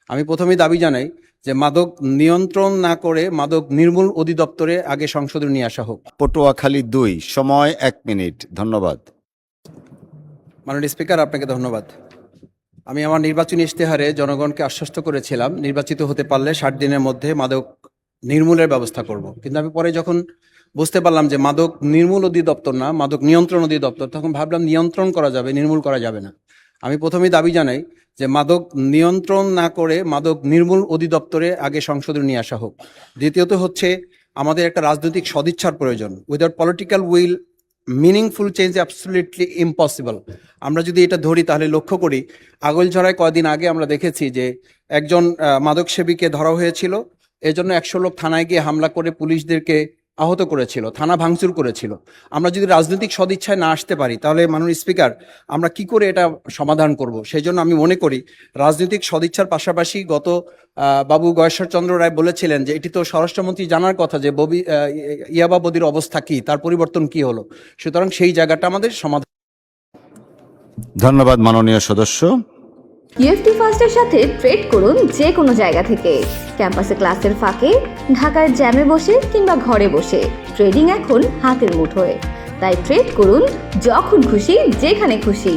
আমি প্রথমেই দাবি জানাই যে মাদক নিয়ন্ত্রণ না করে মাদক নির্মূল অধিদপ্তরে আগে সংসদে নিয়ে আসা হোক। পটুয়াখালী 2, সময় 1 মিনিট। ধন্যবাদ। মাননীয় স্পিকার, আপনাকে ধন্যবাদ। আমি আমার নির্বাচনী ইশতেহারে জনগণকে আশ্বস্ত করেছিলাম নির্বাচিত হতে পারলে 60 দিনের মধ্যে মাদক নির্মূলের ব্যবস্থা করব। কিন্তু আমি পরে যখন বুঝতে পারলাম যে মাদক নির্মূল অধিদপ্তর না, মাদক নিয়ন্ত্রণ অধিদপ্তর, তখন ভাবলাম নিয়ন্ত্রণ করা যাবে, নির্মূল করা যাবে না। আমি প্রথমেই দাবি জানাই যে মাদক নিয়ন্ত্রণ না করে মাদক নির্মূল অধিদপ্তরে আগে সংসদে নিয়ে আসা হোক। দ্বিতীয়ত হচ্ছে আমাদের একটা রাজনৈতিক সদিচ্ছার প্রয়োজন। Without political will meaningful change absolutely impossible. আমরা যদি এটা ধরি তাহলে লক্ষ্য করি, আগৈলঝড়ায় কয়েকদিন আগে আমরা দেখেছি যে একজন মাদক সেবীকে ধরা হয়েছিল, এজন্য 100 লোক থানায় গিয়ে হামলা করে পুলিশদেরকে আহত করেছিল, থানা ভাঙচুর করেছিল। আমরা যদি রাজনৈতিক সদিচ্ছায় না আসতে পারি তাহলে মাননীয় স্পিকার আমরা কি করে এটা সমাধান করব? সেই জন্য আমি মনে করি রাজনৈতিক সদিচ্ছার পাশাপাশি বাবু গয়েশ্বরচন্দ্র রায় বলেছিলেন যে এটি তো স্বরাষ্ট্রমন্ত্রী জানার কথা যে ইয়াবা বদির অবস্থা কি, তার পরিবর্তন কি হলো। সুতরাং সেই জায়গাটা আমাদের সমাধান। ধন্যবাদ মাননীয় সদস্য। ইউএফটি ফার্স্টের সাথে ট্রেড করুন যে কোনো জায়গা থেকে। ক্যাম্পাসে ক্লাসের ফাঁকে, ঢাকার জ্যামে বসে কিংবা ঘরে বসে ট্রেডিং এখন হাতের মুঠোয়। তাই ট্রেড করুন যখন খুশি, যেখানে খুশি।